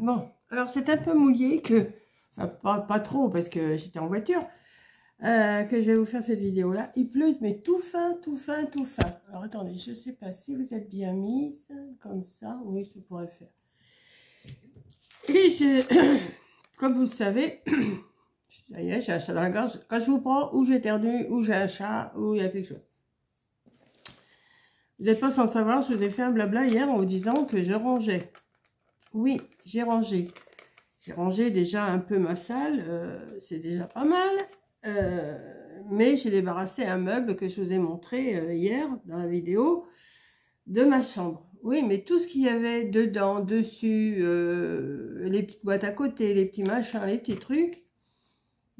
Bon, alors c'est un peu mouillé que... Enfin, pas trop parce que j'étais en voiture. Que je vais vous faire cette vidéo là. Il pleut, mais tout fin, tout fin, tout fin. Alors attendez, je sais pas si vous êtes bien mise comme ça. Oui, je pourrais le faire. Et comme vous le savez, ça y est, j'ai un chat dans la gorge. Quand je vous prends, ou j'éternue, ou j'ai un chat, ou il y a quelque chose. Vous n'êtes pas sans savoir, je vous ai fait un blabla hier en vous disant que je rangeais. Oui, j'ai rangé. J'ai rangé déjà un peu ma salle, c'est déjà pas mal. Mais j'ai débarrassé un meuble que je vous ai montré hier dans la vidéo de ma chambre. Oui, mais tout ce qu'il y avait dedans, dessus, les petites boîtes à côté, les petits machins, les petits trucs,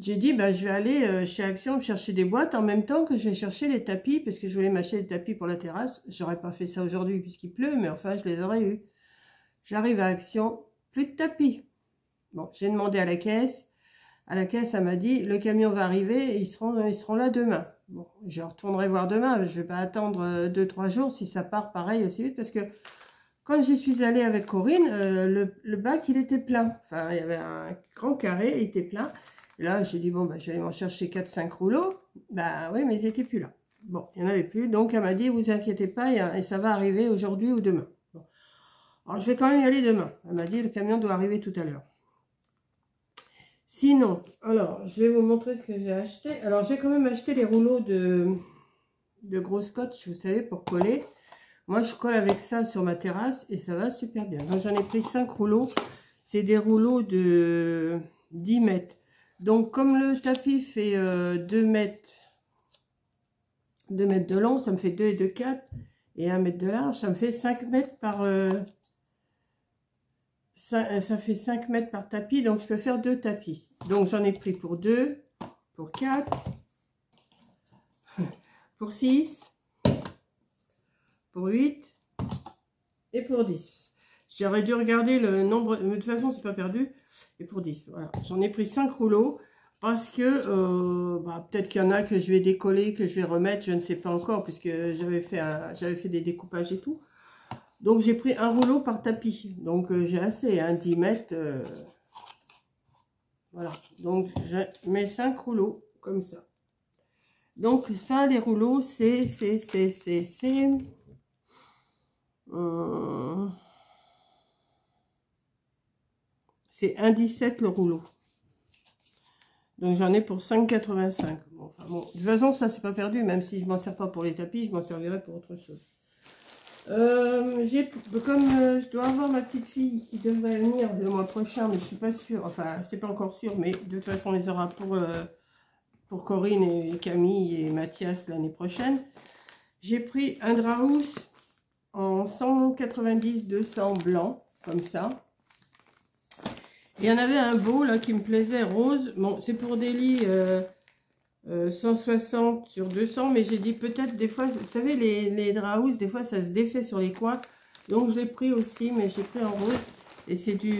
j'ai dit, bah, je vais aller chez Action chercher des boîtes en même temps que je vais chercher les tapis, parce que je voulais m'acheter des tapis pour la terrasse. J'aurais pas fait ça aujourd'hui puisqu'il pleut, mais enfin, je les aurais eus. J'arrive à Action, plus de tapis. Bon, j'ai demandé à la caisse. À la caisse, elle m'a dit, le camion va arriver, et ils seront là demain. Bon, je retournerai voir demain. Je vais pas attendre 2-3 jours si ça part pareil aussi vite, parce que quand j'y suis allée avec Corinne, le bac, il était plein. Enfin, il y avait un grand carré, il était plein. Et là, j'ai dit, bon, bah, je vais aller m'en chercher 4-5 rouleaux. Bah oui, mais ils n'étaient plus là. Bon, il n'y en avait plus. Donc, elle m'a dit, vous inquiétez pas, et ça va arriver aujourd'hui ou demain. Bon. Alors, je vais quand même y aller demain. Elle m'a dit, le camion doit arriver tout à l'heure. Sinon, alors, je vais vous montrer ce que j'ai acheté. Alors, j'ai quand même acheté les rouleaux de gros scotch, vous savez, pour coller. Moi, je colle avec ça sur ma terrasse et ça va super bien. Donc, j'en ai pris 5 rouleaux. C'est des rouleaux de 10 mètres. Donc, comme le tapis fait 2 mètres de long, ça me fait 2 et 2, 4. Et 1 mètre de large, ça me fait 5 mètres par... ça fait 5 mètres par tapis, donc je peux faire 2 tapis. Donc, j'en ai pris pour 2, pour 4, pour 6, pour 8 et pour 10. J'aurais dû regarder le nombre, mais de toute façon, c'est pas perdu. Et pour 10, voilà. J'en ai pris 5 rouleaux parce que bah, peut-être qu'il y en a que je vais décoller, que je vais remettre, je ne sais pas encore, puisque j'avais fait des découpages et tout. Donc, j'ai pris un rouleau par tapis. Donc, j'ai assez, hein, 10 mètres. Voilà. Donc, je mets 5 rouleaux comme ça. Donc, ça, les rouleaux, c'est 1,17 le rouleau. Donc j'en ai pour 5,85. Bon, enfin, bon. De toute façon, ça c'est pas perdu, même si je m'en sers pas pour les tapis, je m'en servirai pour autre chose. Comme je dois avoir ma petite fille qui devrait venir le mois prochain, mais je suis pas sûre, enfin c'est pas encore sûr, mais de toute façon on les aura pour Corinne et Camille et Mathias l'année prochaine. J'ai pris un Draus en 190-200 blanc, comme ça. Il y en avait un beau là qui me plaisait, rose. Bon, c'est pour des lits 160 sur 200, mais j'ai dit peut-être des fois, vous savez, les Draus, des fois ça se défait sur les coins. Donc je l'ai pris aussi, mais j'ai pris en rose. Et c'est du...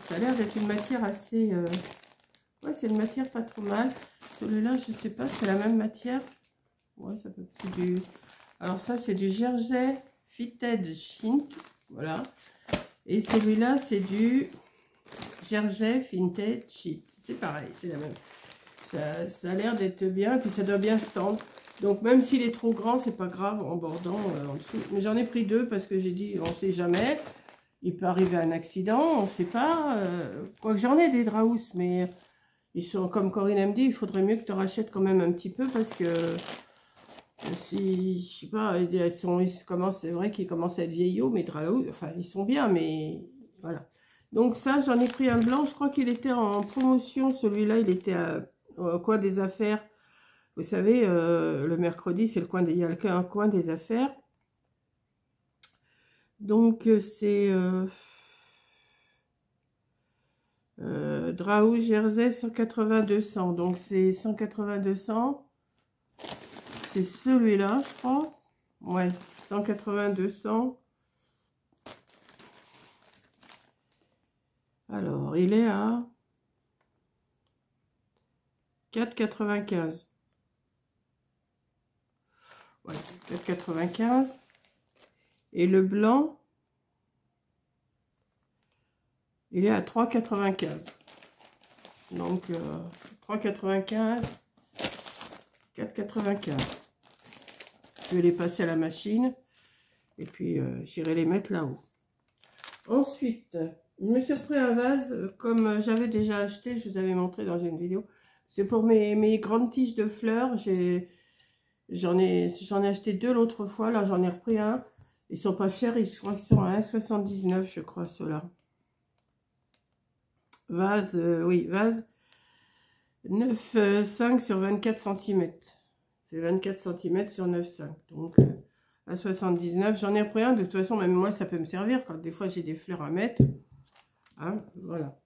Ça a l'air d'être une matière assez... Ouais, c'est une matière pas trop mal. Celui-là, je sais pas, c'est la même matière. Ouais, ça peut... C'est du... Alors ça, c'est du Jersey Fitted Chintz. Voilà. Et celui-là, c'est du... Jersey Fitted Chintz. C'est pareil, c'est la même. Ça a l'air d'être bien, et puis ça doit bien se tendre. Donc même s'il est trop grand, c'est pas grave en bordant en dessous. Mais j'en ai pris 2 parce que j'ai dit, on sait jamais. Il peut arriver un accident, on sait pas. Quoique j'en ai des Draus, mais ils sont, comme Corinne me dit, il faudrait mieux que tu rachètes quand même un petit peu parce que si, je sais pas, c'est vrai qu'ils commencent à être vieillots, mais Draus, enfin ils sont bien, mais voilà. Donc ça, j'en ai pris un blanc, je crois qu'il était en promotion, celui-là, il était à coin des affaires. Vous savez, le mercredi, c'est le coin il y a un coin des affaires. Donc c'est Draus Jersey 180-200. Donc c'est 180-200. C'est celui-là, je crois. Ouais, 180-200. Alors, il est à 4,95. Ouais, 4,95. Et le blanc, Il est à 3,95. Donc, 3,95, 4,95. Je vais les passer à la machine. Et puis, j'irai les mettre là-haut. Ensuite, je me suis repris un vase, comme j'avais déjà acheté, je vous avais montré dans une vidéo. C'est pour mes grandes tiges de fleurs. J'en ai acheté 2 l'autre fois. Là, j'en ai repris un. Ils sont pas chers. Je crois qu'ils sont à 1,79, je crois, ceux-là. Vase, oui, vase 9,5 sur 24 cm. C'est 24 cm sur 9,5. Donc, à 79. J'en ai repris un. De toute façon, même moi, ça peut me servir. Quand des fois, j'ai des fleurs à mettre. Hein, voilà.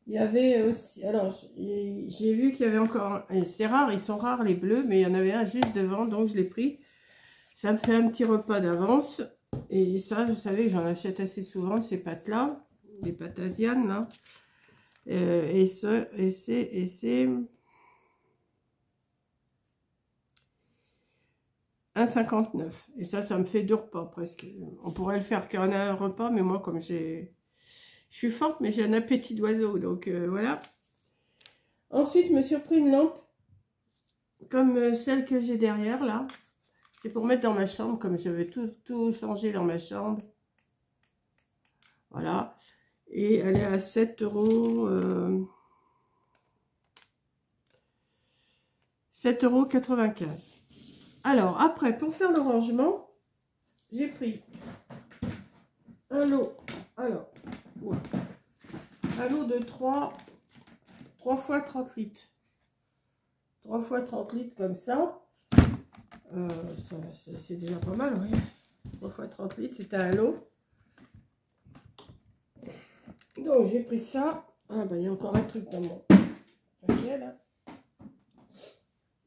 Il y avait aussi... Alors, j'ai vu qu'il y avait encore... C'est rare, ils sont rares, les bleus. Mais il y en avait un juste devant. Donc, je l'ai pris. Ça me fait un petit repas d'avance. Et ça, vous savez, j'en achète assez souvent, ces pâtes-là. Les pâtes asianes, là. Et c'est 1,59. Et ça me fait 2 repas presque. On pourrait le faire qu'un repas, mais moi, comme je suis forte, mais j'ai un appétit d'oiseau. Donc, voilà. Ensuite, je me suis repris une lampe, comme celle que j'ai derrière, là. C'est pour mettre dans ma chambre, comme je vais tout changer dans ma chambre. Voilà. Et elle est à 7 €. 7,95 €. Alors, après, pour faire le rangement, j'ai pris un lot. Alors, ouais, un lot de 3 fois 30 litres. 3 fois 30 litres comme ça. C'est déjà pas mal, oui. 3 fois 30 litres, c'était un lot. Donc, j'ai pris ça. Ah, ben, il y a encore un truc dans mon paquet, là.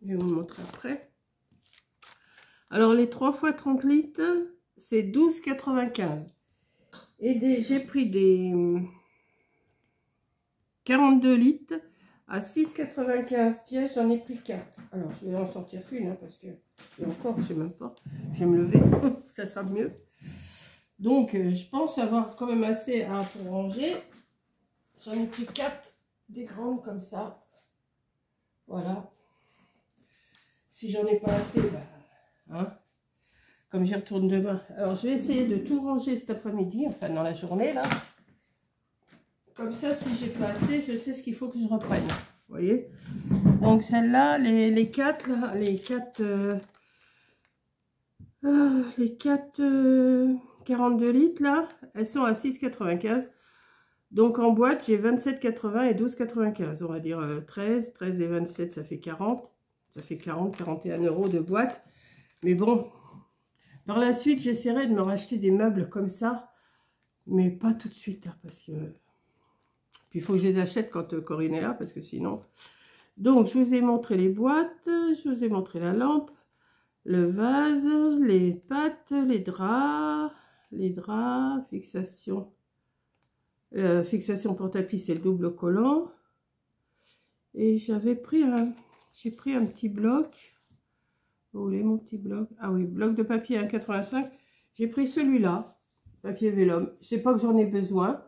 Je vais vous le montrer après. Alors, les 3 fois 30 litres, c'est 12,95. Et j'ai pris des 42 litres à 6,95 pièces. J'en ai pris 4. Alors, je vais en sortir qu'une, hein, parce que... Et encore, je sais même pas. Je vais me lever. Ça sera mieux. Donc, je pense avoir quand même assez pour ranger. J'en ai pris 4 des grandes comme ça. Voilà. Si j'en ai pas assez, bah, hein, comme j'y retourne demain. Alors, je vais essayer de tout ranger cet après-midi, enfin dans la journée, là. Comme ça, si j'ai pas assez, je sais ce qu'il faut que je reprenne. Vous voyez? Donc, celle-là, les 4, là, les 4 42 litres, là, elles sont à 6,95. Donc, en boîte, j'ai 27,80 et 12,95. On va dire 13 et 27, ça fait 40. Ça fait 41 € de boîte. Mais bon, par la suite, j'essaierai de me racheter des meubles comme ça. Mais pas tout de suite, hein, parce que... Puis, il faut que je les achète quand Corinne est là, parce que sinon... Donc, je vous ai montré les boîtes. Je vous ai montré la lampe, le vase, les pattes, les draps, fixation. Fixation pour tapis, c'est le double collant. Et j'ai pris un petit bloc. Où est mon petit bloc? Ah oui, bloc de papier 1,85. J'ai pris celui-là, papier vélum. Je sais pas que j'en ai besoin,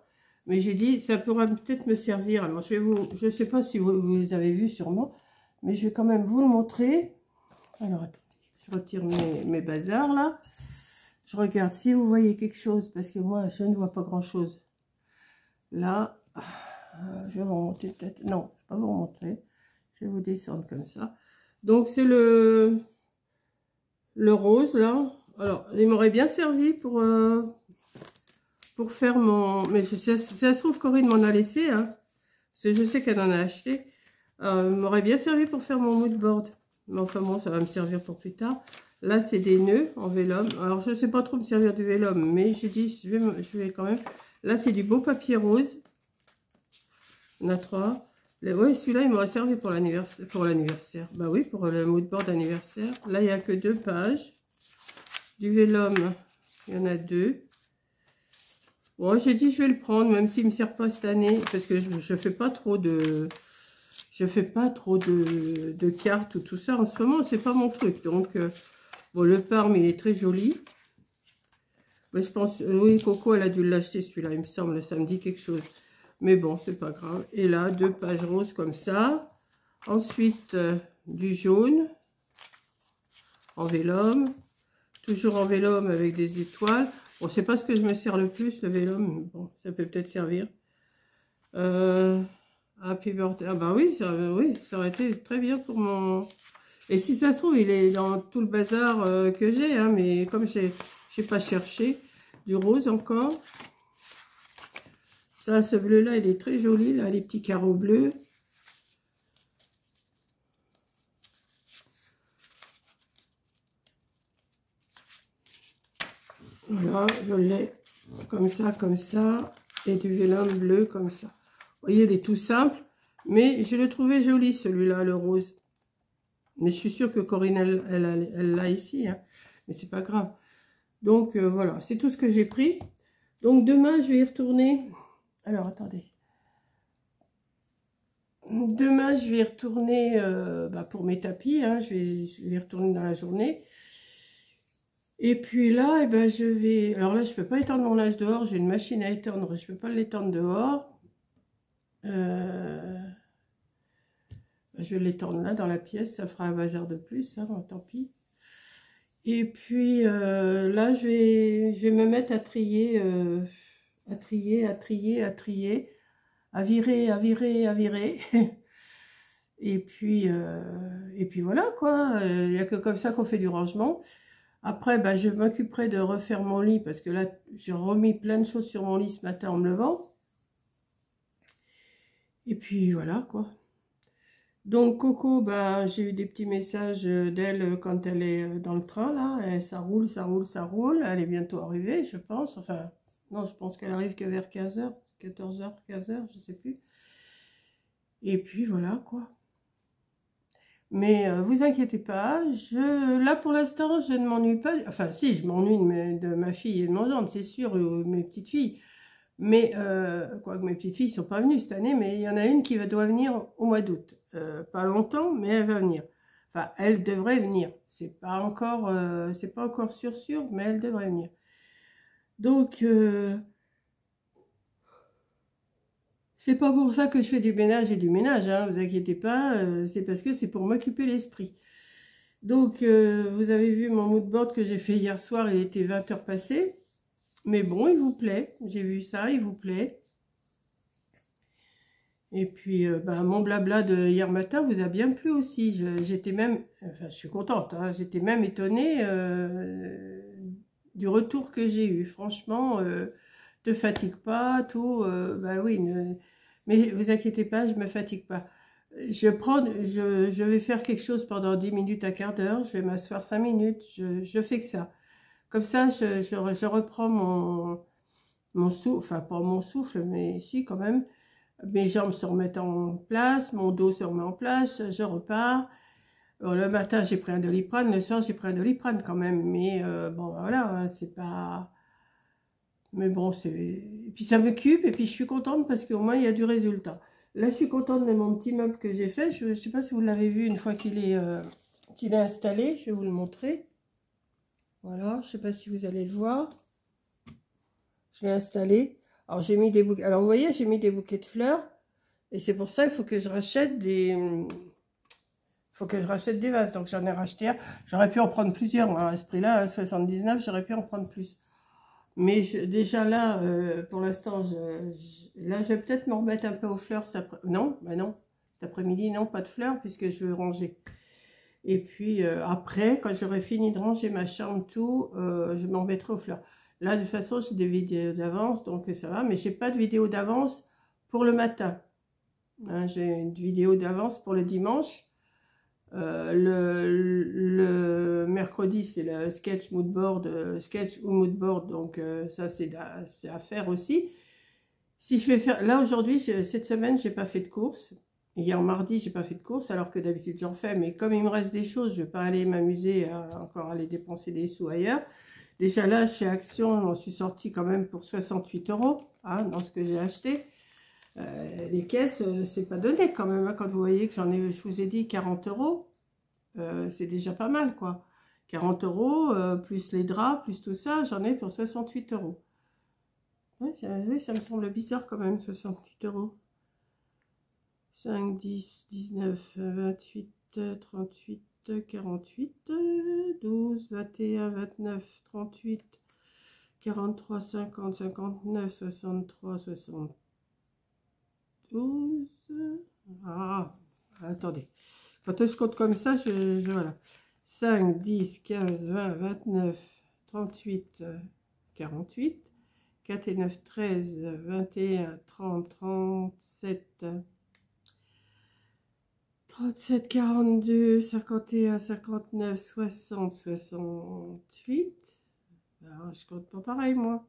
mais j'ai dit ça pourra peut-être me servir. Alors je sais pas si vous les avez vus sûrement, mais je vais quand même vous le montrer. Alors attendez, je retire mes bazars là. Je regarde si vous voyez quelque chose, parce que moi je ne vois pas grand-chose. Là, je vais vous remonter peut-être. Non, je ne vais pas vous remontrer. Je vais vous descendre comme ça. Donc, c'est le rose, là. Alors, il m'aurait bien servi pour faire mon... Mais ça se trouve, Corinne m'en a laissé, hein. Parce que je sais qu'elle en a acheté. Il m'aurait bien servi pour faire mon mood board. Mais enfin, bon, ça va me servir pour plus tard. Là, c'est des nœuds en vélum. Alors, je ne sais pas trop me servir du vélum, mais j'ai dit, je vais quand même... Là, c'est du beau papier rose. On a 3. Oui, celui-là, il m'aurait servi pour l'anniversaire. Bah oui, pour le mood board anniversaire. Là, il n'y a que 2 pages. Du vélum, il y en a 2. Bon, j'ai dit, je vais le prendre, même s'il ne me sert pas cette année. Parce que je fais pas trop de... de cartes ou tout ça. En ce moment, c'est pas mon truc. Donc, bon, le Parme, il est très joli. Mais je pense, oui, Coco, elle a dû l'acheter celui-là, il me semble, ça me dit quelque chose. Mais bon, c'est pas grave. Et là, 2 pages roses comme ça. Ensuite, du jaune en vélum. Toujours en vélum avec des étoiles. Bon, c'est pas ce que je me sers le plus, le vélum. Mais bon, ça peut peut-être servir. Happy birthday. Ah bah oui, ça aurait été très bien pour mon... Et si ça se trouve, il est dans tout le bazar que j'ai. Hein, mais comme j'ai pas cherché. Du rose encore. Ça, ce bleu-là, il est très joli. Là, les petits carreaux bleus. Voilà, je l'ai comme ça, et du vélum bleu comme ça. Vous voyez, il est tout simple, mais je le trouvais joli celui-là, le rose. Mais je suis sûre que Corinne, elle l'a ici, hein. Mais c'est pas grave. Donc voilà, c'est tout ce que j'ai pris. Donc demain, je vais y retourner. Alors, attendez. Demain, je vais y retourner pour mes tapis, hein. Je vais y retourner dans la journée. Et puis là, eh ben, je vais... Alors là, je ne peux pas étendre mon linge dehors. J'ai une machine à étendre. Je ne peux pas l'étendre dehors. Je vais l'étendre là, dans la pièce. Ça fera un bazar de plus. Hein, bon, tant pis. Et puis là, je vais me mettre à trier. À trier, à trier, à trier. À virer, à virer, à virer. Et puis voilà, quoi. Il n'y a que comme ça qu'on fait du rangement. Après, bah, je m'occuperai de refaire mon lit parce que là, j'ai remis plein de choses sur mon lit ce matin en me levant. Et puis voilà, quoi. Donc, Coco, bah, j'ai eu des petits messages d'elle quand elle est dans le train, là. Et ça roule, ça roule, ça roule. Elle est bientôt arrivée, je pense. Enfin, non, je pense qu'elle arrive que vers 15h, 14h, 15h, je sais plus. Et puis voilà, quoi. Mais vous inquiétez pas, là pour l'instant je ne m'ennuie pas, enfin si je m'ennuie de ma fille et de mon gendre, c'est sûr, mes petites filles, mais quoique mes petites filles ne sont pas venues cette année, mais il y en a une qui doit venir au mois d'août, pas longtemps, mais elle va venir, enfin elle devrait venir, c'est pas encore sûr, mais elle devrait venir, donc c'est pas pour ça que je fais du ménage et du ménage, hein, vous inquiétez pas, c'est parce que c'est pour m'occuper l'esprit. Donc, vous avez vu mon mood board que j'ai fait hier soir, il était 20h passées. Mais bon, il vous plaît, j'ai vu ça, il vous plaît. Et puis, mon blabla de hier matin vous a bien plu aussi. J'étais même, enfin je suis contente, hein, j'étais même étonnée du retour que j'ai eu. Franchement, te fatigue pas, tout, bah oui, mais vous inquiétez pas, je me fatigue pas. Je vais faire quelque chose pendant 10 minutes à quart d'heure, je vais m'asseoir 5 minutes, je fais que ça. Comme ça, je reprends mon souffle, enfin pas mon souffle, mais si quand même. Mes jambes se remettent en place, mon dos se remet en place, je repars. Le matin, j'ai pris un Doliprane, le soir, j'ai pris un Doliprane quand même. Mais bon, voilà, hein, c'est pas... Mais bon, c'est... Et puis ça m'occupe, et puis je suis contente parce qu'au moins, il y a du résultat. Là, je suis contente de mon petit meuble que j'ai fait. Je ne sais pas si vous l'avez vu une fois qu'il est installé. Je vais vous le montrer. Voilà, je ne sais pas si vous allez le voir. Je l'ai installé. Alors, j'ai mis des bouquets. Alors, vous voyez, j'ai mis des bouquets de fleurs. Et c'est pour ça qu'il faut que je rachète des... vases. Donc, j'en ai racheté un. J'aurais pu en prendre plusieurs. Moi, à ce prix-là, à 79, j'aurais pu en prendre plus. Mais déjà là, pour l'instant, là, je vais peut-être me remettre un peu aux fleurs. Non, bah non. Cet après-midi, non, pas de fleurs puisque je veux ranger. Et puis, après, quand j'aurai fini de ranger ma chambre, tout, je m'en mettrai aux fleurs. Là, de toute façon, j'ai des vidéos d'avance, donc ça va. Mais je n'ai pas de vidéo d'avance pour le matin. Hein, j'ai une vidéo d'avance pour le dimanche. Le mercredi, c'est le sketch moodboard, sketch ou moodboard. Donc, ça, c'est à faire aussi. Si je vais faire... Là, aujourd'hui, cette semaine, je n'ai pas fait de course. Hier, mardi, j'ai pas fait de course, alors que d'habitude, j'en fais. Mais comme il me reste des choses, je ne vais pas aller m'amuser à encore aller dépenser des sous ailleurs. Déjà là, chez Action, j'en suis sortie quand même pour 68 € hein, dans ce que j'ai acheté. Les caisses, c'est pas donné quand même. Hein, quand vous voyez que je vous ai dit 40 €, c'est déjà pas mal, quoi. 40 €, plus les draps, plus tout ça, j'en ai pour 68 €. Ouais, oui, ça me semble bizarre quand même, 68 €. 5, 10, 19, 28, 38, 48, 12, 21, 29, 38, 43, 50, 59, 63, 72. Ah, attendez. Quand je compte comme ça, voilà. 5, 10, 15, 20, 29, 38, 48. 4 et 9, 13, 21, 30, 37, 37, 42, 51, 59, 60, 68. Alors, je compte pas pareil, moi.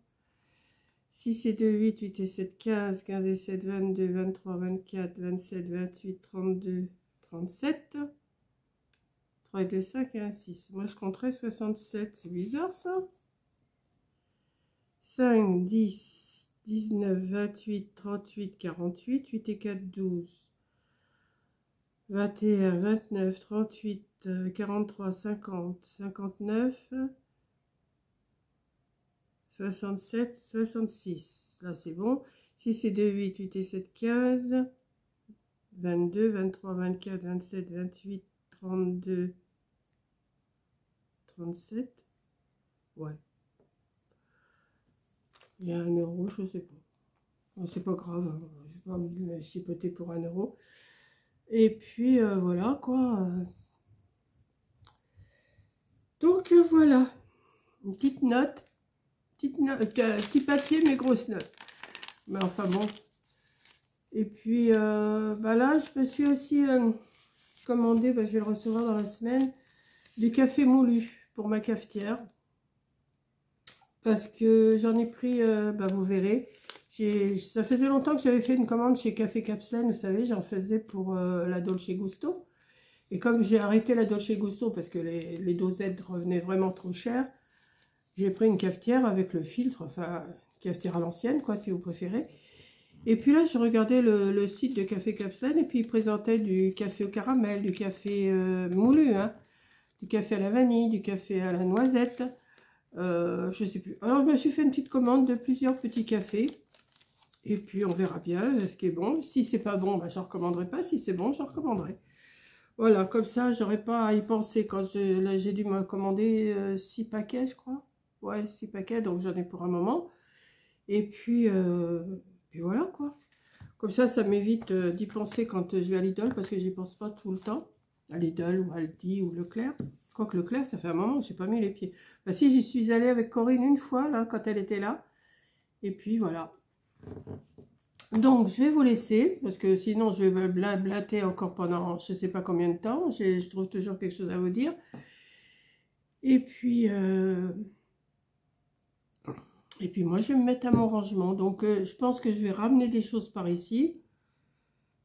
6 et 2, 8, 8 et 7, 15, 15 et 7, 22, 23, 24, 27, 28, 32, 37. 3 et 2, 5 et 1, 6. Moi, je compterais 67. C'est bizarre, ça. 5, 10, 19, 28, 38, 48. 8 et 4, 12. 21, 29, 38, 43, 50, 59, 67, 66. Là, c'est bon. 6 et 2, 8, 8 et 7, 15, 22, 23, 24, 27, 28, 32, 37. Ouais. Il y a 1 €, je sais pas. Bon, c'est pas grave, hein. Je vais pas me chipoter pour 1 €. Et puis, voilà, quoi. Donc, voilà. Une petite note. Petit papier, mais grosse note. Mais enfin, bon. Et puis, bah là, je me suis aussi commandé, bah, je vais le recevoir dans la semaine, du café moulu pour ma cafetière. Parce que j'en ai pris, bah, vous verrez. Ça faisait longtemps que j'avais fait une commande chez Café Capsule, vous savez, j'en faisais pour la Dolce Gusto. Et comme j'ai arrêté la Dolce Gusto parce que les dosettes revenaient vraiment trop cher, j'ai pris une cafetière avec le filtre, enfin, cafetière à l'ancienne, quoi, si vous préférez. Et puis là, je regardais le site de Café Capsule et puis ils présentaient du café au caramel, du café moulu, hein, du café à la vanille, du café à la noisette. Je sais plus. Alors, je me suis fait une petite commande de plusieurs petits cafés. Et puis, on verra bien ce qui est bon. Si c'est pas bon, bah, je ne recommanderai pas. Si c'est bon, je recommanderai. Voilà, comme ça, j'aurais pas à y penser. Quand j'ai dû me commander 6 paquets, je crois. Ouais, 6 paquets, donc j'en ai pour un moment. Et puis voilà, quoi. Comme ça m'évite d'y penser quand je vais à Lidl, parce que j'y pense pas tout le temps. À Lidl ou Aldi ou Leclerc. Quoique Leclerc, ça fait un moment que j'ai pas mis les pieds. Bah si, j'y suis allée avec Corinne une fois, là, quand elle était là. Et puis, voilà. Donc, je vais vous laisser, parce que sinon, je vais blablater encore pendant je ne sais pas combien de temps. Je trouve toujours quelque chose à vous dire. Et puis moi, je vais me mettre à mon rangement. Donc, je pense que je vais ramener des choses par ici.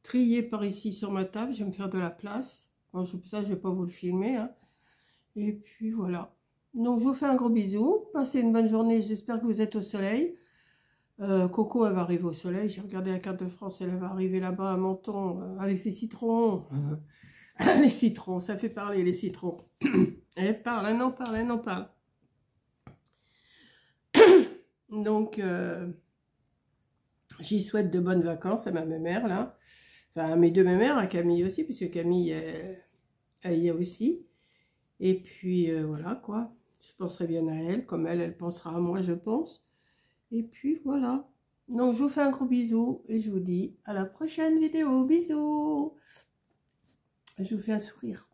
Trier par ici sur ma table. Je vais me faire de la place. Bon, ça, je ne vais pas vous le filmer, hein. Et puis, voilà. Donc, je vous fais un gros bisou. Passez une bonne journée. J'espère que vous êtes au soleil. Coco, elle va arriver au soleil. J'ai regardé la carte de France, elle va arriver là-bas à Menton avec ses citrons. Les citrons, ça fait parler les citrons. Elle parle, elle en parle, elle en parle. Donc, j'y souhaite de bonnes vacances à ma mère là. Enfin, à mes deux mères, à Camille aussi, puisque Camille, elle y est aussi. Et puis, voilà quoi. Je penserai bien à elle, comme elle pensera à moi, je pense. Et puis voilà. Donc je vous fais un gros bisou et je vous dis à la prochaine vidéo. Bisous. Je vous fais un sourire.